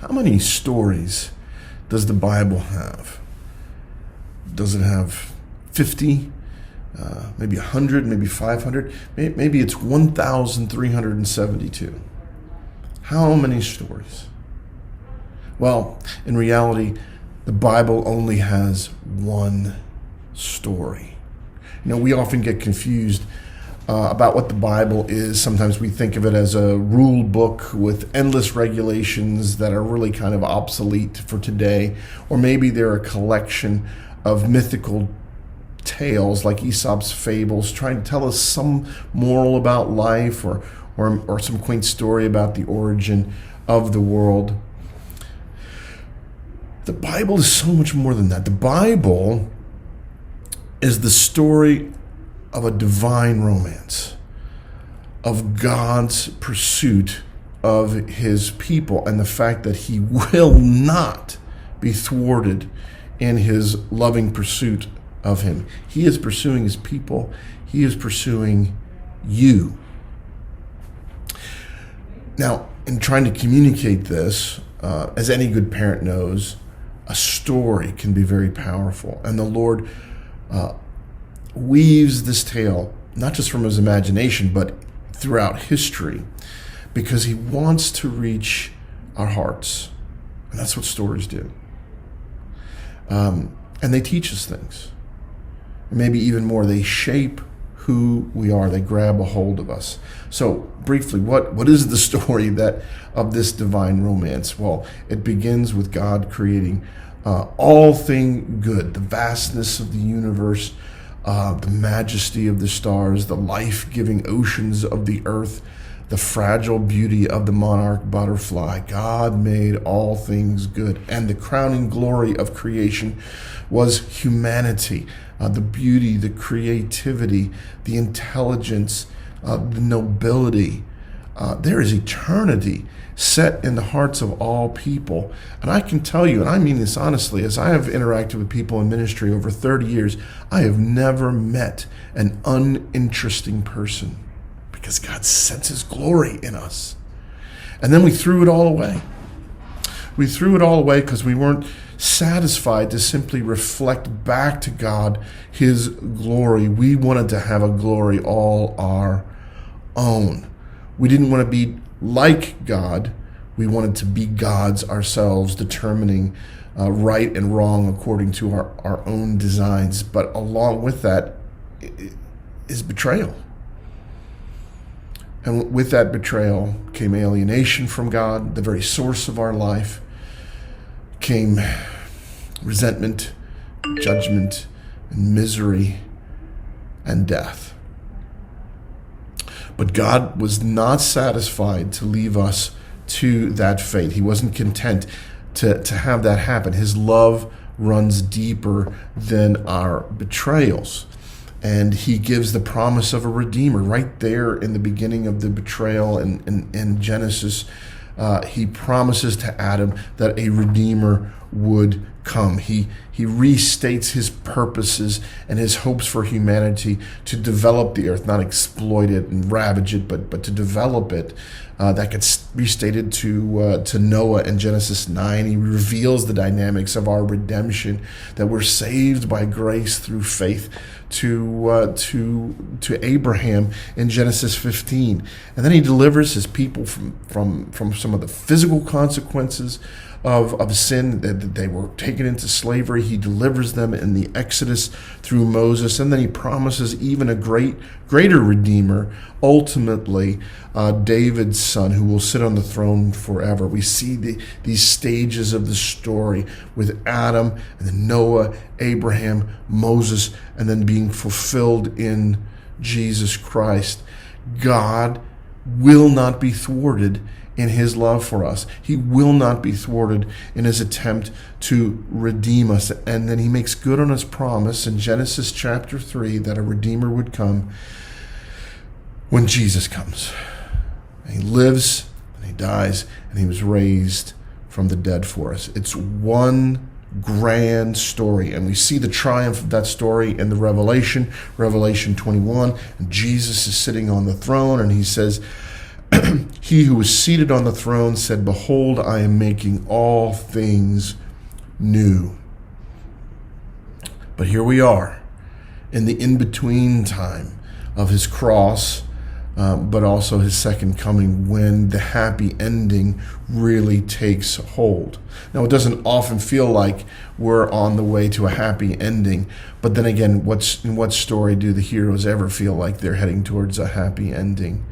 How many stories does the Bible have? Does it have 50? Maybe 100, maybe 500? Maybe it's 1,372. How many stories? Well, in reality, the Bible only has one story. We often get confused about what the Bible is. Sometimes we think of it as a rule book with endless regulations that are really kind of obsolete for today. Or maybe they're a collection of mythical tales like Aesop's fables, trying to tell us some moral about life or some quaint story about the origin of the world. The Bible is so much more than that. The Bible is the story of a divine romance, of God's pursuit of his people, and the fact that he will not be thwarted in his loving pursuit of him. He is pursuing his people. He is pursuing you. Now, in trying to communicate this, as any good parent knows, a story can be very powerful. And the Lord weaves this tale, not just from his imagination, but throughout history, because he wants to reach our hearts. And that's what stories do. And they teach us things. Maybe even more, they shape who we are. They grab a hold of us. So briefly, what is the story of this divine romance? Well, it begins with God creating all thing good, the vastness of the universe, the majesty of the stars, the life-giving oceans of the earth, the fragile beauty of the monarch butterfly. God made all things good. And the crowning glory of creation was humanity, the beauty, the creativity, the intelligence, the nobility. There is eternity set in the hearts of all people. And I can tell you, and I mean this honestly, as I have interacted with people in ministry over 30 years, I have never met an uninteresting person, because God sets his glory in us. And then we threw it all away. We threw it all away because we weren't satisfied to simply reflect back to God his glory. We wanted to have a glory all our own. We didn't want to be like God. We wanted to be gods ourselves, determining right and wrong according to our own designs. But along with that is betrayal. And with that betrayal came alienation from God, the very source of our life. Came resentment, judgment, and misery, and death. But God was not satisfied to leave us to that fate. He wasn't content to have that happen. His love runs deeper than our betrayals. And he gives the promise of a redeemer right there in the beginning of the betrayal in Genesis. He promises to Adam that a redeemer would come. He restates his purposes and his hopes for humanity to develop the earth, not exploit it and ravage it, but to develop it. That gets restated to Noah in Genesis 9. He reveals the dynamics of our redemption, that we're saved by grace through faith, to Abraham in Genesis 15. And then he delivers his people from some of the physical consequences of sin, that they were taken into slavery. He delivers them in the Exodus through Moses, and then he promises even a greater redeemer, ultimately David's son, who will sit on the throne forever. We see these stages of the story with Adam, and then Noah, Abraham, Moses, and then being fulfilled in Jesus Christ. God will not be thwarted in his love for us. He will not be thwarted in his attempt to redeem us. And then he makes good on his promise in Genesis chapter 3 that a redeemer would come when Jesus comes. And he lives, and he dies, and he was raised from the dead for us. It's one grand story, and we see the triumph of that story in the Revelation 21, and Jesus is sitting on the throne, and he says, He who was seated on the throne said, "Behold, I am making all things new." But here we are in the in-between time of his cross, but also his second coming, when the happy ending really takes hold. Now, it doesn't often feel like we're on the way to a happy ending, but then again, in what story do the heroes ever feel like they're heading towards a happy ending?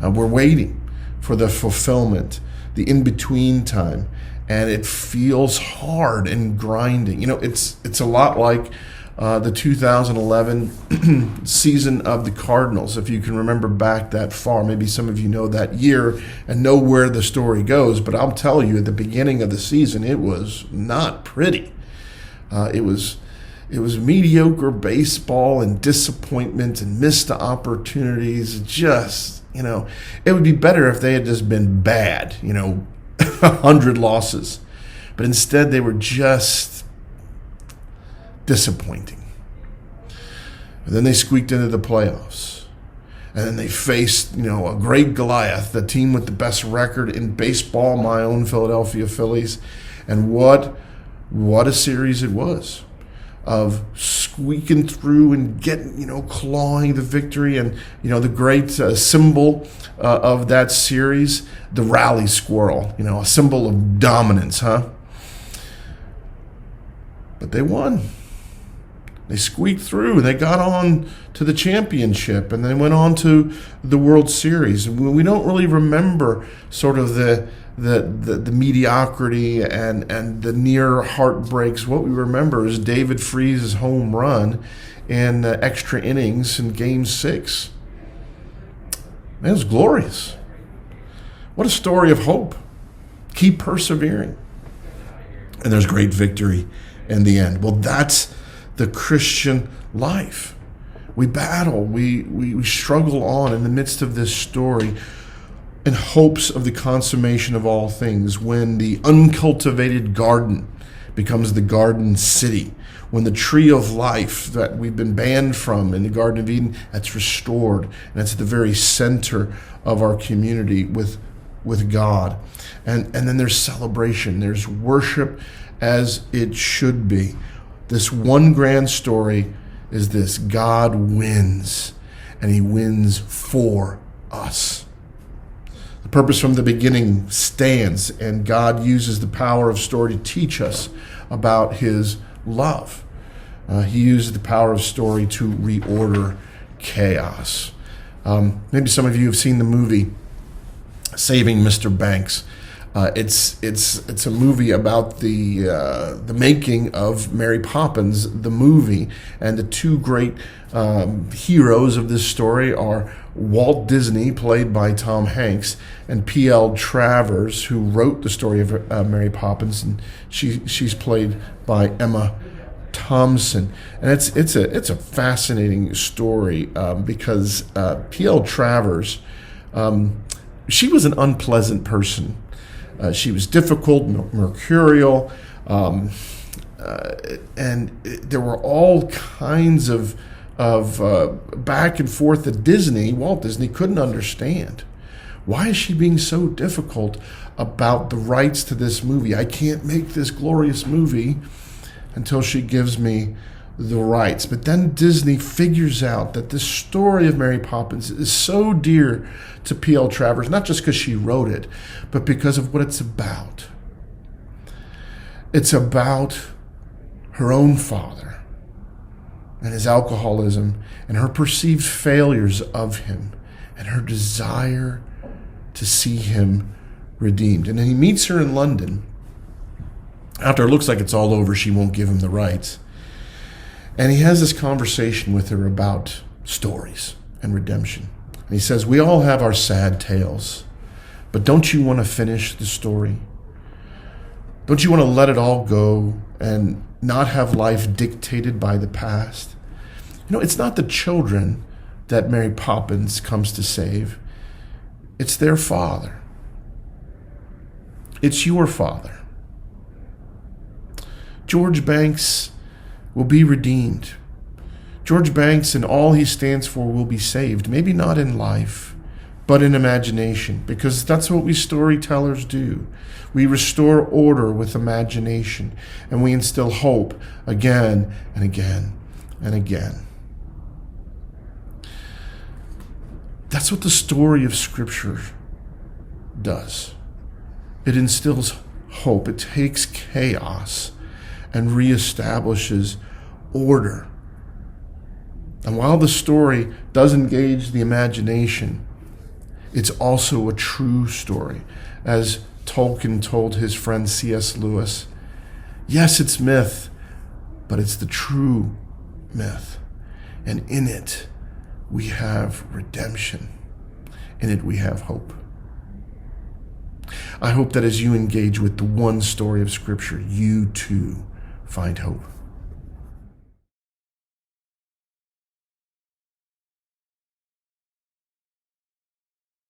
We're waiting for the fulfillment, the in-between time, and it feels hard and grinding. It's a lot like the 2011 season of the Cardinals, if you can remember back that far. Maybe some of you know that year and know where the story goes, but I'll tell you, at the beginning of the season, it was not pretty. It was mediocre baseball and disappointment and missed opportunities. Just, it would be better if they had just been bad, 100 losses. But instead, they were just disappointing. And then they squeaked into the playoffs. And then they faced, a great Goliath, the team with the best record in baseball, my own Philadelphia Phillies. And what a series it was of squeaking through and getting, clawing the victory. And, the great symbol of that series, the rally squirrel, a symbol of dominance, huh? But they won. They squeaked through. They got on to the championship, and they went on to the World Series. We don't really remember sort of the mediocrity and the near heartbreaks. What we remember is David Freese's home run in extra innings in Game 6. Man, it was glorious. What a story of hope. Keep persevering. And there's great victory in the end. Well, that's the Christian life. We battle, we struggle on in the midst of this story in hopes of the consummation of all things, when the uncultivated garden becomes the garden city, when the tree of life that we've been banned from in the Garden of Eden, that's restored, and it's at the very center of our community with God. And then there's celebration, there's worship as it should be. This one grand story is this: God wins, and he wins for us. The purpose from the beginning stands, and God uses the power of story to teach us about his love. He uses the power of story to reorder chaos. Maybe some of you have seen the movie Saving Mr. Banks. It's a movie about the making of Mary Poppins, the movie, and the two great heroes of this story are Walt Disney, played by Tom Hanks, and P.L. Travers, who wrote the story of Mary Poppins, and she's played by Emma Thompson. And it's a fascinating story because P.L. Travers, she was an unpleasant person. She was difficult, mercurial, and there were all kinds of back and forth that Walt Disney couldn't understand. Why is she being so difficult about the rights to this movie? I can't make this glorious movie until she gives me the rights. But then Disney figures out that this story of Mary Poppins is so dear to P.L. Travers, not just because she wrote it, but because of what it's about. It's about her own father and his alcoholism and her perceived failures of him and her desire to see him redeemed. And then he meets her in London. After it looks like it's all over, she won't give him the rights. And he has this conversation with her about stories and redemption. And he says, we all have our sad tales, but don't you want to finish the story? Don't you want to let it all go and not have life dictated by the past? It's not the children that Mary Poppins comes to save. It's their father. It's your father. George Banks will be redeemed. George Banks and all he stands for will be saved. Maybe not in life, but in imagination, because that's what we storytellers do. We restore order with imagination, and we instill hope again and again and again. That's what the story of Scripture does. It instills hope. It takes chaos and reestablishes order. And while the story does engage the imagination, it's also a true story. As Tolkien told his friend C.S. Lewis, yes, it's myth, but it's the true myth. And in it, we have redemption. In it, we have hope. I hope that as you engage with the one story of Scripture, you too find hope.